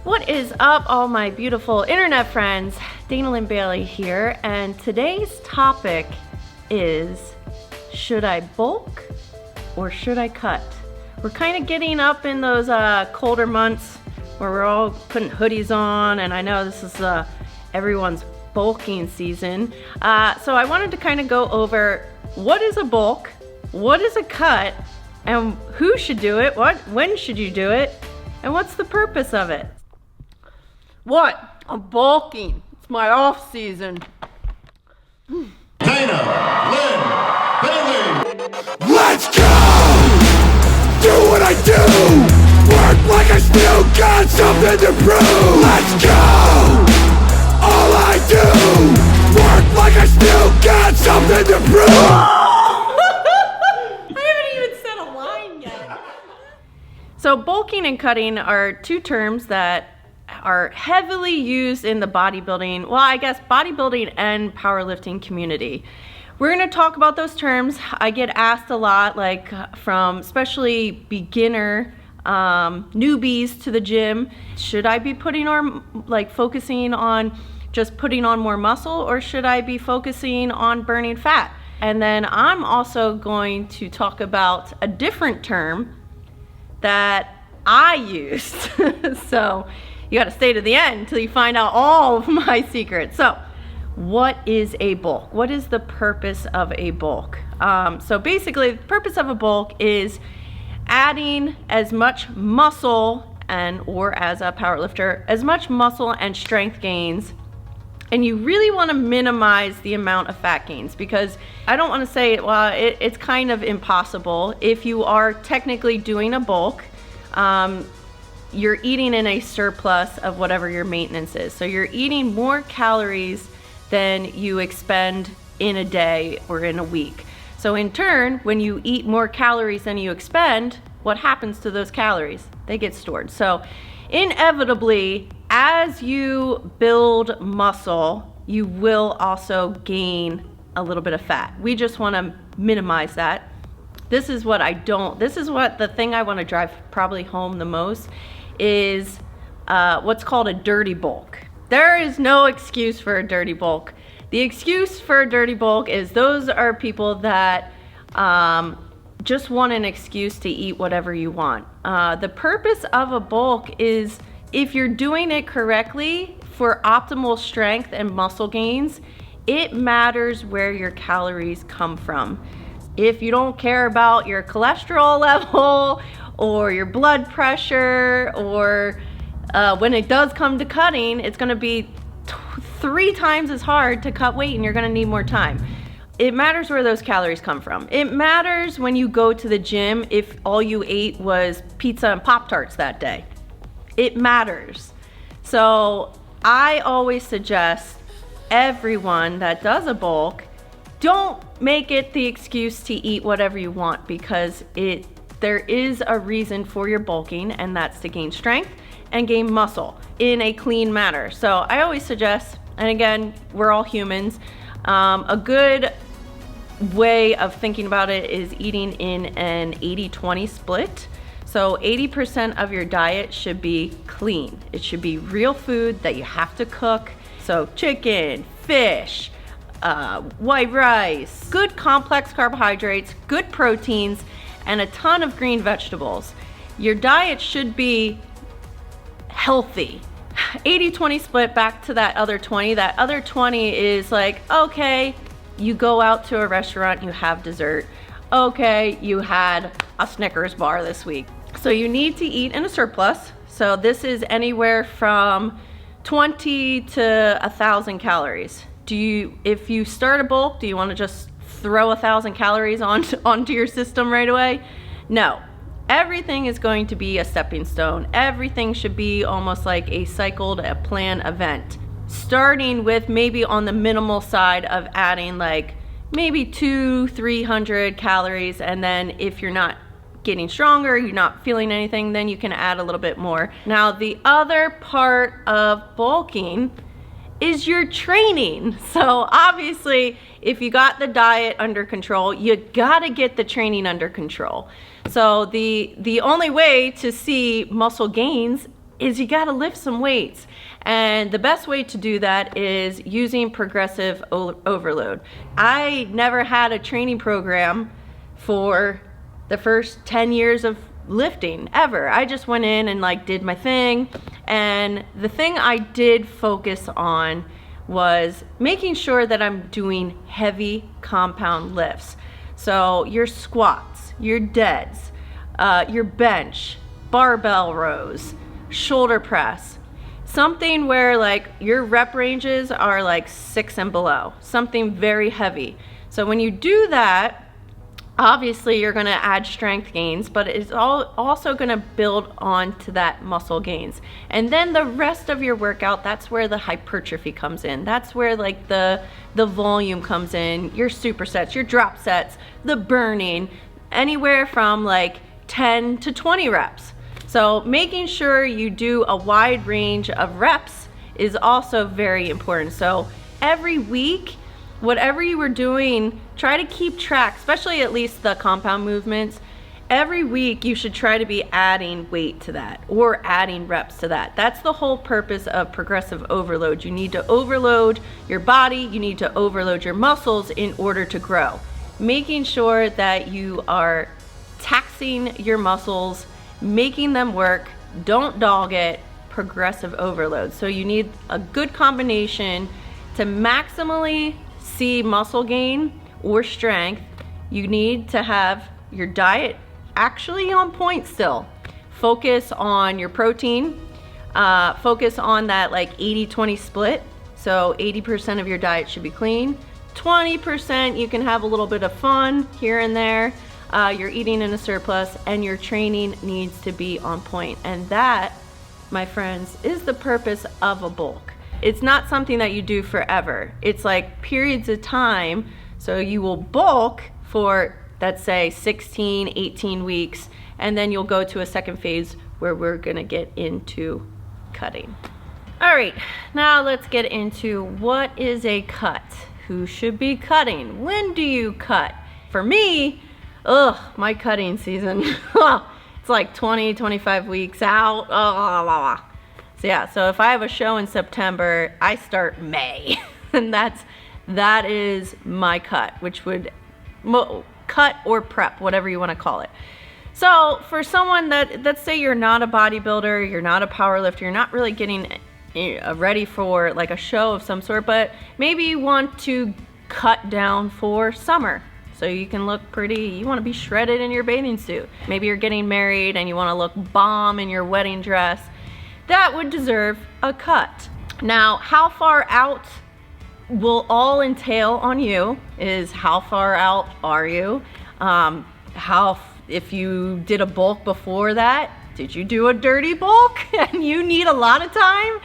What is up, all my beautiful internet friends? Dana Lynn Bailey here, and today's topic is, should I bulk or should I cut? We're kind of getting up in those colder months where we're all putting hoodies on, and I know this is everyone's bulking season. So I wanted to kind of go over what is a bulk, what is a cut, and who should do it, when should you do it, and what's the purpose of it? What? I'm bulking. It's my off season. Dana Lynn Bailey. Let's go! Do what I do! Work like I still got something to prove! Let's go! All I do! Work like I still got something to prove! I haven't even said a line yet. So bulking and cutting are two terms that are heavily used in the bodybuilding, well, I guess bodybuilding and powerlifting community. We're going to talk about those terms. I get asked a lot, like from especially beginner newbies to the gym, should I be focusing on just putting on more muscle, or should I be focusing on burning fat? And then I'm also going to talk about a different term that I used. So you got to stay to the end until you find out all of my secrets. So what is a bulk? What is the purpose of a bulk? So basically the purpose of a bulk is adding as much muscle or as a powerlifter, as much muscle and strength gains. And you really want to minimize the amount of fat gains, because I don't want to say, well, it's kind of impossible. If you are technically doing a bulk, you're eating in a surplus of whatever your maintenance is. So you're eating more calories than you expend in a day or in a week. So in turn, when you eat more calories than you expend, what happens to those calories? They get stored. So inevitably, as you build muscle, you will also gain a little bit of fat. We just want to minimize that. This is what the thing I want to drive probably home the most is what's called a dirty bulk. There is no excuse for a dirty bulk. The excuse for a dirty bulk is those are people that just want an excuse to eat whatever you want. The purpose of a bulk is, if you're doing it correctly for optimal strength and muscle gains, it matters where your calories come from. If you don't care about your cholesterol level or your blood pressure, or when it does come to cutting, it's going to be 3 times as hard to cut weight and you're going to need more time. It matters where those calories come from. It matters when you go to the gym if all you ate was pizza and Pop-Tarts that day. It matters. So I always suggest everyone that does a bulk, don't make it the excuse to eat whatever you want, because there is a reason for your bulking, and that's to gain strength and gain muscle in a clean manner. So I always suggest, and again, we're all humans, a good way of thinking about it is eating in an 80-20 split. So 80% of your diet should be clean. It should be real food that you have to cook. So chicken, fish, white rice, good complex carbohydrates, good proteins, and a ton of green vegetables. Your diet should be healthy. 80-20 split, back to that other 20. That other 20 is like, okay, you go out to a restaurant, you have dessert. Okay, you had a Snickers bar this week. So you need to eat in a surplus. So this is anywhere from 20 to 1,000 calories. If you start a bulk, do you want to just throw 1,000 calories onto your system right away? No. Everything is going to be a stepping stone. Everything should be almost like a cycled, a planned event. Starting with maybe on the minimal side of adding like maybe 200-300 calories, and then if you're not getting stronger, you're not feeling anything, then you can add a little bit more. Now, the other part of bulking is your training. So obviously, if you got the diet under control, you gotta get the training under control. So the only way to see muscle gains is you gotta lift some weights. And the best way to do that is using progressive overload. I never had a training program for the first 10 years of lifting ever. I just went in and like did my thing. And the thing I did focus on was making sure that I'm doing heavy compound lifts. So your squats, your deads, your bench, barbell rows, shoulder press, something where like your rep ranges are like 6 and below, something very heavy. So when you do that, obviously you're gonna add strength gains, but it's also gonna build onto that muscle gains. And then the rest of your workout, that's where the hypertrophy comes in. That's where like the volume comes in, your supersets, your drop sets, the burning, anywhere from like 10 to 20 reps. So making sure you do a wide range of reps is also very important. So every week, whatever you were doing, try to keep track, especially at least the compound movements. Every week you should try to be adding weight to that or adding reps to that. That's the whole purpose of progressive overload. You need to overload your body, you need to overload your muscles in order to grow. Making sure that you are taxing your muscles, making them work, don't dog it, progressive overload. So you need a good combination to maximally see muscle gain or strength. You need to have your diet actually on point still. Focus on your protein, focus on that like 80-20 split. So 80% of your diet should be clean, 20% you can have a little bit of fun here and there. You're eating in a surplus, and your training needs to be on point. And that, my friends, is the purpose of a bulk. It's not something that you do forever. It's like periods of time. So you will bulk for, let's say, 16, 18 weeks, and then you'll go to a second phase where we're gonna get into cutting. All right, now let's get into what is a cut. Who should be cutting? When do you cut? For me, my cutting season, it's like 20, 25 weeks out. So yeah, so if I have a show in September, I start May. And that is my cut, which would cut or prep, whatever you want to call it. So for someone that, let's say you're not a bodybuilder, you're not a power lifter, you're not really getting ready for like a show of some sort, but maybe you want to cut down for summer. So you can look pretty, you want to be shredded in your bathing suit. Maybe you're getting married and you want to look bomb in your wedding dress. That would deserve a cut. Now, how far out will all entail on you is how far out are you? If you did a bulk before that, did you do a dirty bulk and you need a lot of time?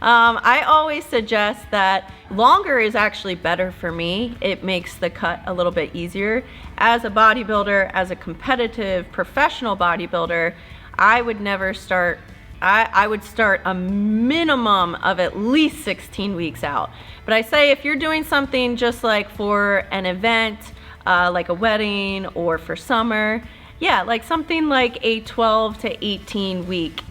I always suggest that longer is actually better for me. It makes the cut a little bit easier. As a bodybuilder, as a competitive professional bodybuilder, I would never start, I would start a minimum of at least 16 weeks out. But I say if you're doing something just like for an event, like a wedding or for summer, yeah, like something like a 12 to 18 week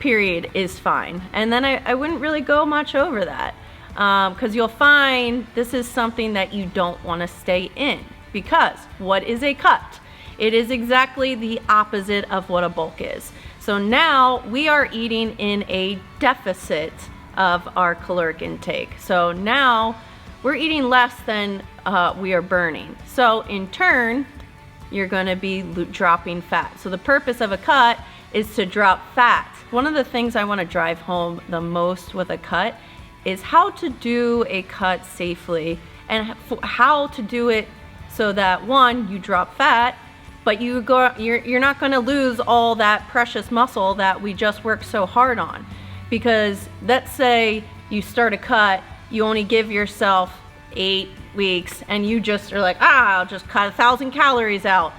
period is fine. And then I wouldn't really go much over that, because you'll find this is something that you don't want to stay in. Because what is a cut? It is exactly the opposite of what a bulk is. So now we are eating in a deficit of our caloric intake. So now we're eating less than we are burning. So in turn, you're going to be dropping fat. So the purpose of a cut is to drop fat. One of the things I want to drive home the most with a cut is how to do a cut safely and how to do it so that, one, you drop fat, but you're not going to lose all that precious muscle that we just worked so hard on. Because let's say you start a cut, you only give yourself 8 weeks and you just are like, I'll just cut 1,000 calories out.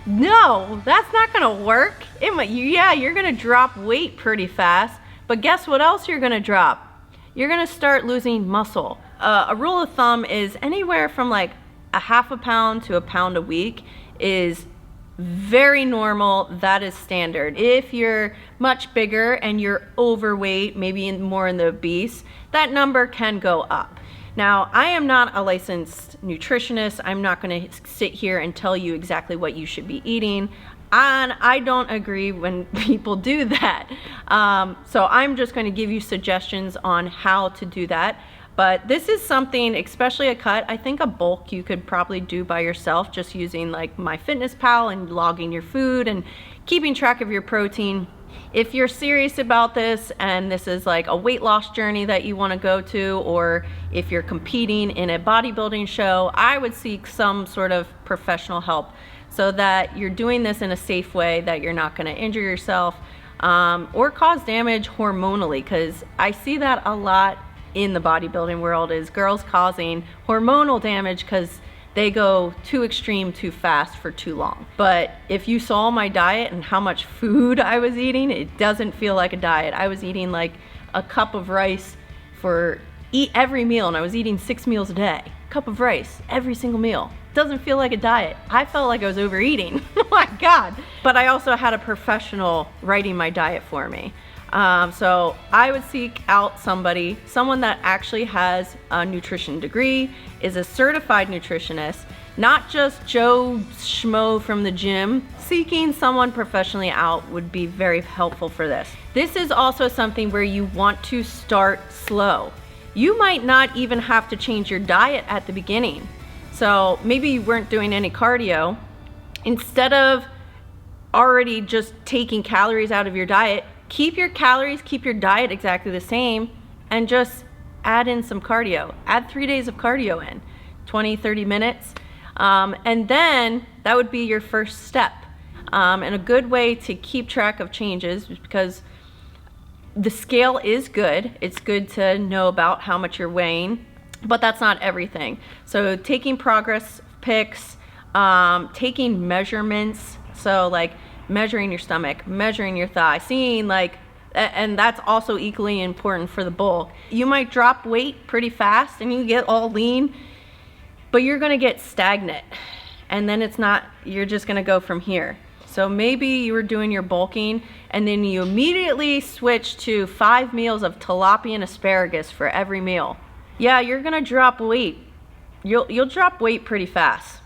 No, that's not gonna work. You're gonna drop weight pretty fast, but guess what else you're gonna drop? You're gonna start losing muscle. A rule of thumb is anywhere from like a half a pound to a pound a week is very normal. That is standard. If you're much bigger and you're overweight, maybe more in the obese, that number can go up. Now, I am not a licensed nutritionist. I'm not going to sit here and tell you exactly what you should be eating. And I don't agree when people do that. So I'm just going to give you suggestions on how to do that. But this is something, especially a cut, I think a bulk you could probably do by yourself, just using like MyFitnessPal and logging your food and keeping track of your protein. If you're serious about this and this is like a weight loss journey that you want to go to, or if you're competing in a bodybuilding show, I would seek some sort of professional help so that you're doing this in a safe way, that you're not going to injure yourself or cause damage hormonally, because I see that a lot in the bodybuilding world, is girls causing hormonal damage because they go too extreme too fast for too long. But if you saw my diet and how much food I was eating, it doesn't feel like a diet. I was eating like a cup of rice for every meal, and I was eating 6 meals a day. Cup of rice every single meal. Doesn't feel like a diet. I felt like I was overeating. Oh my God. But I also had a professional writing my diet for me. So I would seek out someone that actually has a nutrition degree, is a certified nutritionist, not just Joe Schmo from the gym. Seeking someone professionally out would be very helpful for this. This is also something where you want to start slow. You might not even have to change your diet at the beginning. So maybe you weren't doing any cardio. Instead of already just taking calories out of your diet, keep your calories, keep your diet exactly the same, and just add in some cardio. Add 3 days of cardio in, 20, 30 minutes. And then that would be your first step. And a good way to keep track of changes, because the scale is good. It's good to know about how much you're weighing, but that's not everything. So taking progress pics, taking measurements, so like measuring your stomach, measuring your thigh, seeing like, and that's also equally important for the bulk. You might drop weight pretty fast and you get all lean, but you're gonna get stagnant, and then you're just gonna go from here. So maybe you were doing your bulking and then you immediately switch to 5 meals of tilapia and asparagus for every meal. Yeah, you're gonna drop weight. You'll drop weight pretty fast.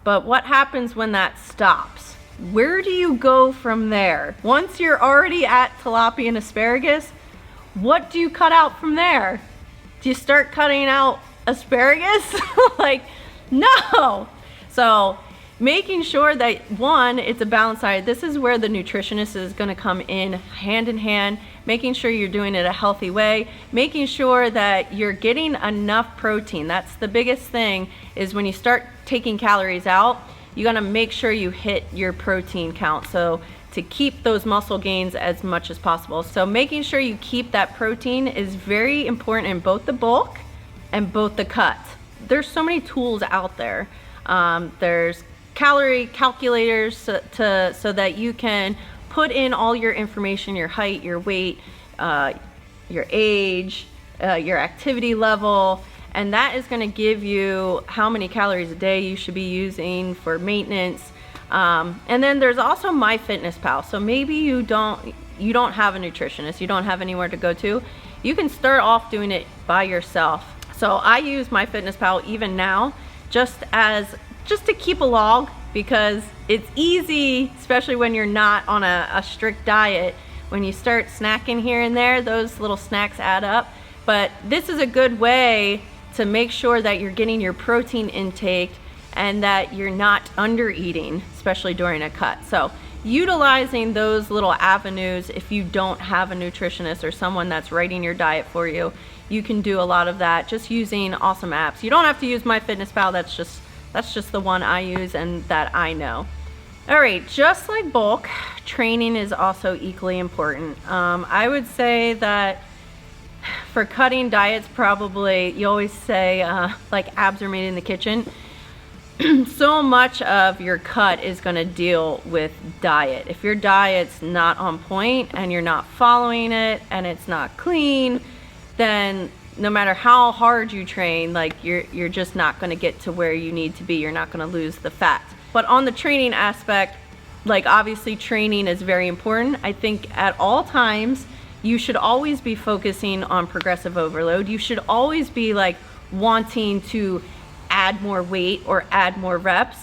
But what happens when that stops? Where do you go from there? Once you're already at tilapia and asparagus, what do you cut out from there? Do you start cutting out asparagus? Like, no. So making sure that, one, it's a balanced diet. This is where the nutritionist is going to come in hand, making sure you're doing it a healthy way, making sure that you're getting enough protein. That's the biggest thing, is when you start taking calories out, you got to make sure you hit your protein count, so to keep those muscle gains as much as possible. So making sure you keep that protein is very important in both the bulk and both the cut. There's so many tools out there. There's calorie calculators so that you can put in all your information, your height, your weight, your age, your activity level, and that is going to give you how many calories a day you should be using for maintenance. And then there's also MyFitnessPal. So maybe you don't have a nutritionist, you don't have anywhere to go to. You can start off doing it by yourself. So I use MyFitnessPal even now just to keep a log, because it's easy, especially when you're not on a strict diet. When you start snacking here and there, those little snacks add up. But this is a good way to make sure that you're getting your protein intake and that you're not under eating, especially during a cut. So utilizing those little avenues, if you don't have a nutritionist or someone that's writing your diet for you, you can do a lot of that just using awesome apps. You don't have to use MyFitnessPal. That's just the one I use and that I know. All right, just like bulk, training is also equally important. I would say that for cutting diets, probably, you always say like abs are made in the kitchen. So much of your cut is going to deal with diet. If your diet's not on point and you're not following it and it's not clean, then no matter how hard you train, like you're just not going to get to where you need to be. You're not going to lose the fat. But on the training aspect, like obviously training is very important. I think at all times, you should always be focusing on progressive overload. You should always be like wanting to add more weight or add more reps.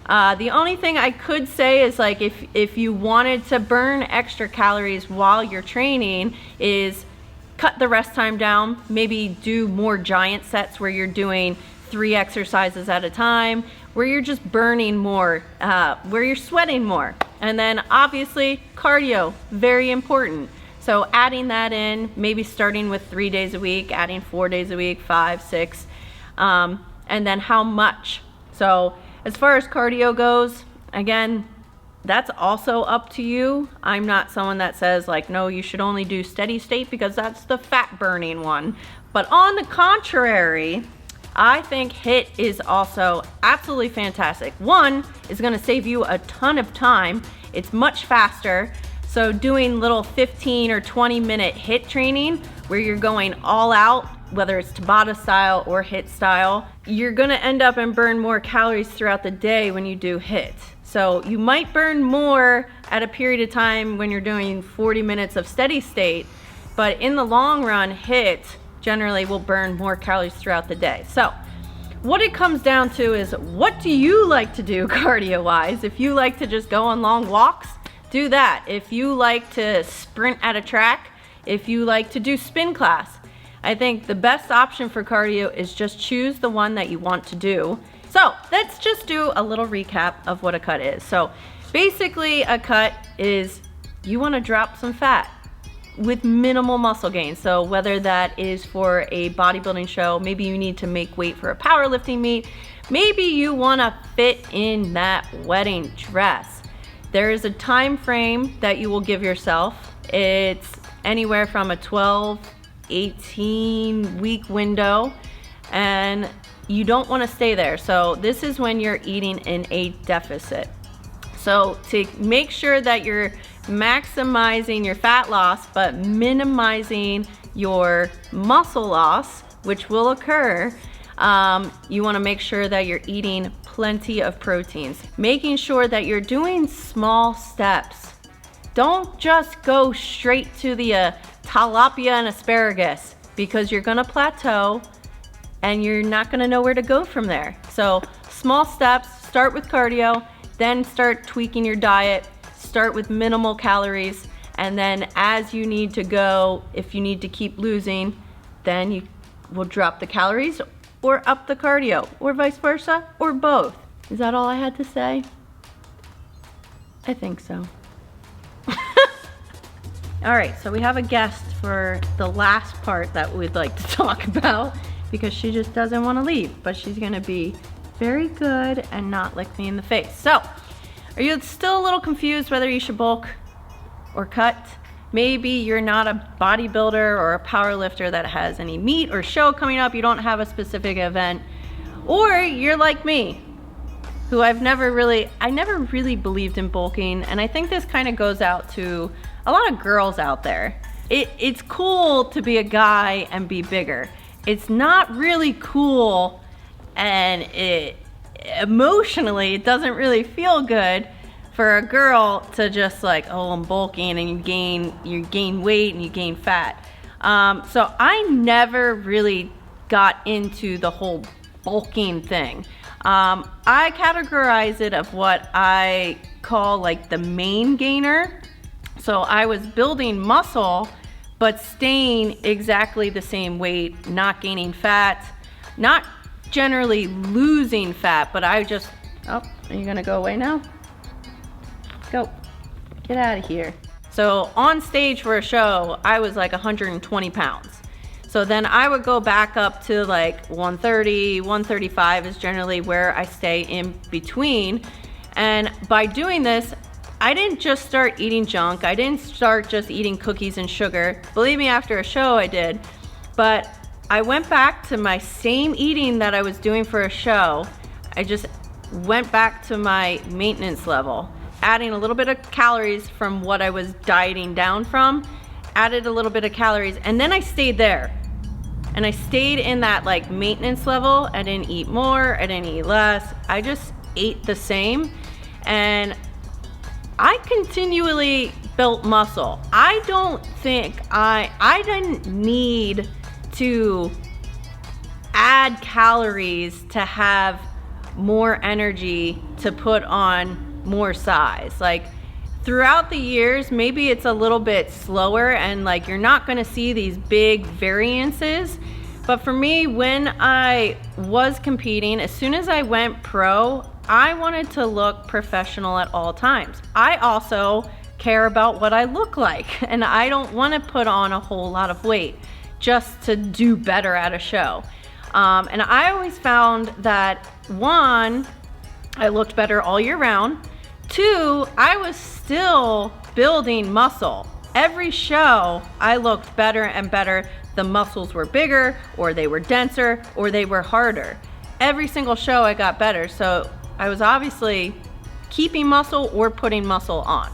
The only thing I could say is like if you wanted to burn extra calories while you're training is cut the rest time down, maybe do more giant sets where you're doing 3 exercises at a time, where you're just burning more, where you're sweating more. And then obviously cardio, very important. So adding that in, maybe starting with 3 days a week, adding 4 days a week, 5, 6, and then how much. So as far as cardio goes, again, that's also up to you. I'm not someone that says like, no, you should only do steady state because that's the fat burning one. But on the contrary, I think HIIT is also absolutely fantastic. One, is gonna save you a ton of time. It's much faster. So doing little 15 or 20 minute HIIT training where you're going all out, whether it's Tabata style or HIIT style, you're gonna end up and burn more calories throughout the day when you do HIIT. So you might burn more at a period of time when you're doing 40 minutes of steady state, but in the long run, HIIT generally will burn more calories throughout the day. So what it comes down to is, what do you like to do cardio wise? If you like to just go on long walks, do that. If you like to sprint at a track, if you like to do spin class, I think the best option for cardio is just choose the one that you want to do. So let's just do a little recap of what a cut is. So basically a cut is you want to drop some fat with minimal muscle gain. So whether that is for a bodybuilding show, maybe you need to make weight for a powerlifting meet, maybe you want to fit in that wedding dress. There is a time frame that you will give yourself. It's anywhere from a 12, 18 week window, and you don't want to stay there. So this is when you're eating in a deficit. So to make sure that you're maximizing your fat loss but minimizing your muscle loss, which will occur, you want to make sure that you're eating plenty of proteins, making sure that you're doing small steps. Don't just go straight to the tilapia and asparagus, because you're gonna plateau and you're not gonna know where to go from there. So small steps, start with cardio, then start tweaking your diet, start with minimal calories, and then as you need to go, if you need to keep losing, then you will drop the calories or up the cardio, or vice versa, or both. Is that all I had to say? I think so. All right, so we have a guest for the last part that we'd like to talk about, because she just doesn't want to leave, but she's gonna be very good and not lick me in the face. So, are you still a little confused whether you should bulk or cut? Maybe you're not a bodybuilder or a power lifter that has any meet or show coming up, you don't have a specific event, or you're like me, who I never really believed in bulking, and I think this kind of goes out to a lot of girls out there. It's cool to be a guy and be bigger. It's not really cool, and emotionally it doesn't really feel good for a girl to just like, oh, I'm bulking, and you gain weight and you gain fat. So I never really got into the whole bulking thing. I categorize it of what I call like the main gainer. So I was building muscle, but staying exactly the same weight, not gaining fat, not generally losing fat, but I just, oh, are you gonna go away now? Go, get out of here. So on stage for a show, I was like 120 pounds. So then I would go back up to like 130, 135 is generally where I stay in between. And by doing this, I didn't just start eating junk. I didn't start just eating cookies and sugar. Believe me, after a show I did. But I went back to my same eating that I was doing for a show. I just went back to my maintenance level, adding a little bit of calories from what I was dieting down from, added a little bit of calories, and then I stayed there. And I stayed in that like maintenance level. I didn't eat more, I didn't eat less. I just ate the same. and I continually built muscle. I don't think I didn't need to add calories to have more energy to put on more size. Like throughout the years, maybe it's a little bit slower and like you're not gonna see these big variances. But for me, when I was competing, as soon as I went pro, I wanted to look professional at all times. I also care about what I look like, and I don't want to put on a whole lot of weight just to do better at a show. And I always found that, one, I looked better all year round. Two, I was still building muscle. Every show, I looked better and better. The muscles were bigger, or they were denser, or they were harder. Every single show I got better, so I was obviously keeping muscle or putting muscle on.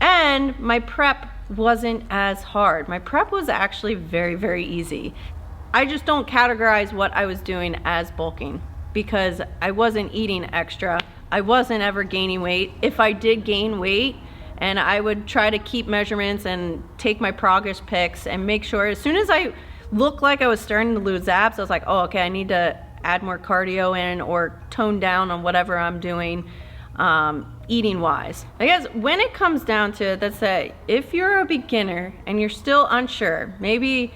And my prep wasn't as hard. My prep was actually very, very easy. I just don't categorize what I was doing as bulking because I wasn't eating extra. I wasn't ever gaining weight. If I did gain weight, and I would try to keep measurements and take my progress pics and make sure as soon as I looked like I was starting to lose abs, I was like, oh, okay, I need to add more cardio in or tone down on whatever I'm doing eating wise. I guess when it comes down to it, that's that if you're a beginner and you're still unsure, maybe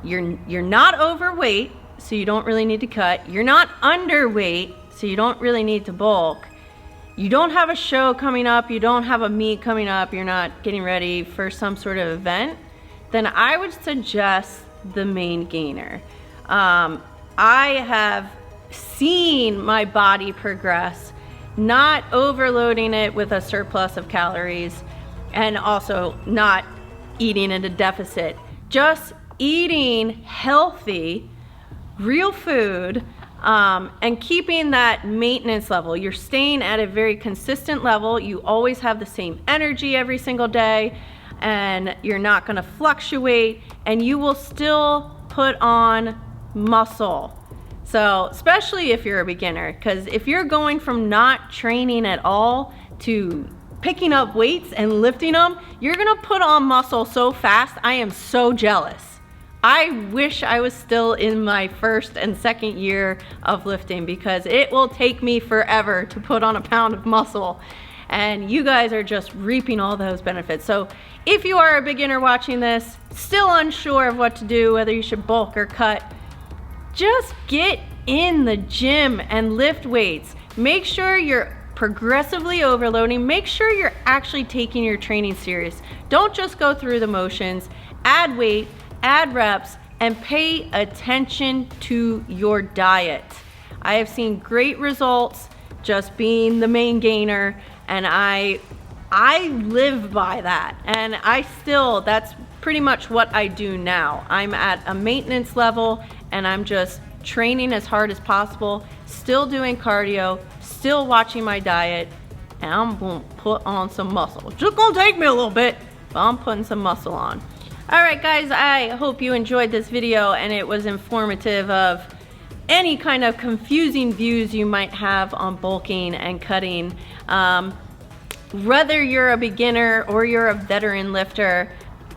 you're not overweight, so you don't really need to cut. You're not underweight, so you don't really need to bulk. You don't have a show coming up, you don't have a meet coming up, you're not getting ready for some sort of event, then I would suggest the Main Gainer. I have seen my body progress, not overloading it with a surplus of calories and also not eating in a deficit. Just eating healthy, real food, and keeping that maintenance level. You're staying at a very consistent level. You always have the same energy every single day, and you're not gonna fluctuate, and you will still put on muscle. So, especially if you're a beginner, because if you're going from not training at all to picking up weights and lifting them, you're gonna put on muscle so fast. I am so jealous. I wish I was still in my first and second year of lifting because it will take me forever to put on a pound of muscle, and you guys are just reaping all those benefits. So if you are a beginner watching this, still unsure of what to do, whether you should bulk or cut, just get in the gym and lift weights. Make sure you're progressively overloading. Make sure you're actually taking your training serious. Don't just go through the motions. Add weight, add reps, and pay attention to your diet. I have seen great results just being the Main Gainer, and I live by that. And that's pretty much what I do now. I'm at a maintenance level, and I'm just training as hard as possible, still doing cardio, still watching my diet, and I'm gonna put on some muscle. It's just gonna take me a little bit, but I'm putting some muscle on. All right, guys, I hope you enjoyed this video and it was informative of any kind of confusing views you might have on bulking and cutting. Whether you're a beginner or you're a veteran lifter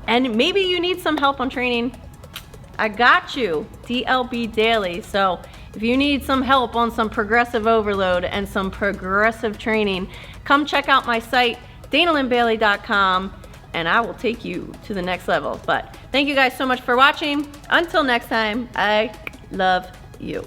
and maybe you need some help on training, I got you, DLB Daily. So if you need some help on some progressive overload and some progressive training, come check out my site, DanaLynnBailey.com, and I will take you to the next level. But thank you guys so much for watching. Until next time, I love you.